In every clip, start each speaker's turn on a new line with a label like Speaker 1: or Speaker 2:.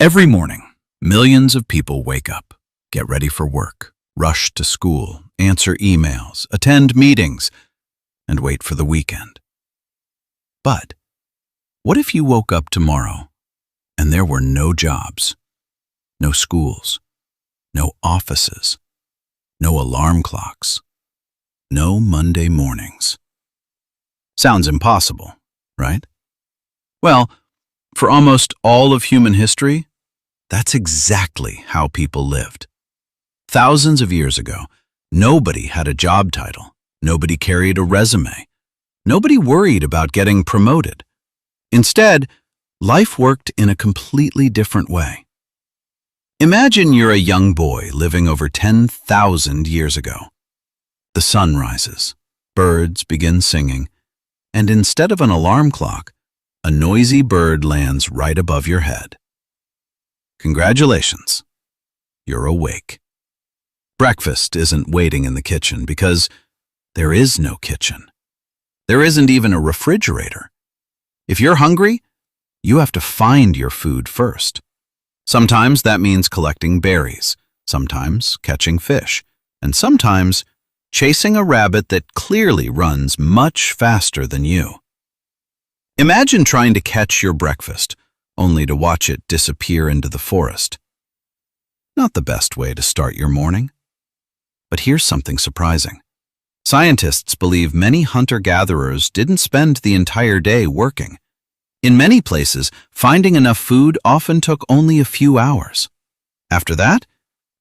Speaker 1: Every morning, millions of people wake up, get ready for work, rush to school, answer emails, attend meetings, and wait for the weekend. But what if you woke up tomorrow and there were no jobs, no schools, no offices, no alarm clocks, no Monday mornings? Sounds impossible, right? Well, for almost all of human history, that's exactly how people lived. Thousands of years ago, nobody had a job title, nobody carried a resume, nobody worried about getting promoted. Instead, life worked in a completely different way. Imagine you're a young boy living over 10,000 years ago. The sun rises, birds begin singing, and instead of an alarm clock, a noisy bird lands right above your head. Congratulations, you're awake. Breakfast isn't waiting in the kitchen because there is no kitchen. There isn't even a refrigerator. If you're hungry, you have to find your food first. Sometimes that means collecting berries, sometimes catching fish, and sometimes chasing a rabbit that clearly runs much faster than you. Imagine trying to catch your breakfast, only to watch it disappear into the forest. Not the best way to start your morning. But here's something surprising. Scientists believe many hunter-gatherers didn't spend the entire day working. In many places, finding enough food often took only a few hours. After that,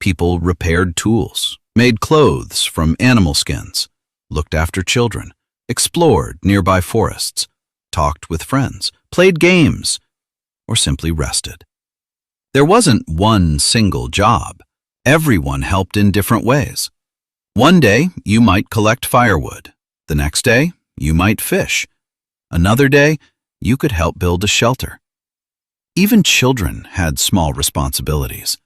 Speaker 1: people repaired tools, made clothes from animal skins, looked after children, explored nearby forests, talked with friends, played games, or simply rested. There wasn't one single job. Everyone helped in different ways. One day, you might collect firewood. The next day, you might fish. Another day, you could help build a shelter. Even children had small responsibilities.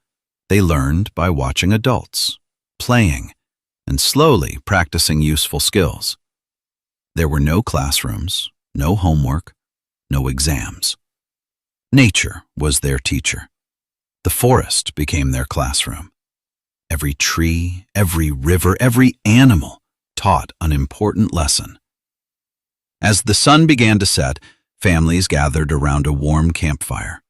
Speaker 1: They learned by watching adults, playing, and slowly practicing useful skills. There were no classrooms, no homework, no exams. Nature was their teacher. The forest became their classroom. Every tree, every river, every animal taught an important lesson. As the sun began to set, families gathered around a warm campfire.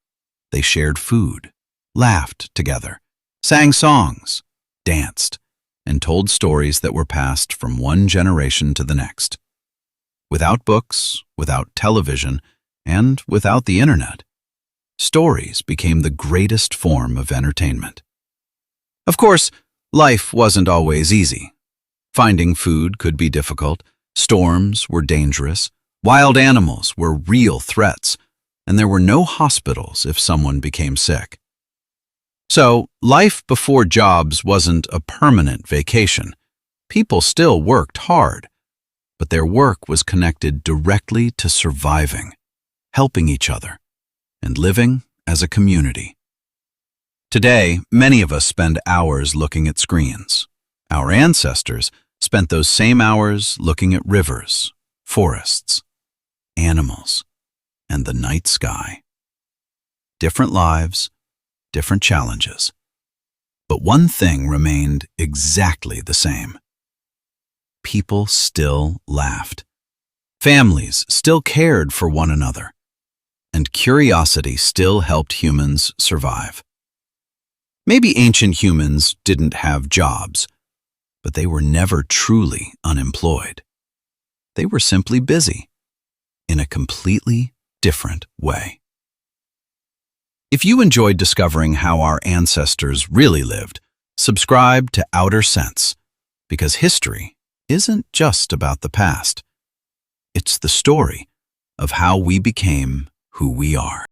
Speaker 1: They shared food, laughed together, sang songs, danced, and told stories that were passed from one generation to the next. Without books, without television, and without the internet, stories became the greatest form of entertainment. Of course, life wasn't always easy. Finding food could be difficult, storms were dangerous, wild animals were real threats, and there were no hospitals if someone became sick. So, life before jobs wasn't a permanent vacation. People still worked hard, but their work was connected directly to surviving, helping each other, and living as a community. Today, many of us spend hours looking at screens. Our ancestors spent those same hours looking at rivers, forests, animals, and the night sky. Different lives, different challenges. But one thing remained exactly the same. People still laughed. Families still cared for one another. And curiosity still helped humans survive. Maybe ancient humans didn't have jobs, but they were never truly unemployed. They were simply busy, in a completely different way. If you enjoyed discovering how our ancestors really lived, subscribe to Outer Sense, because history isn't just about the past. It's the story of how we became who we are.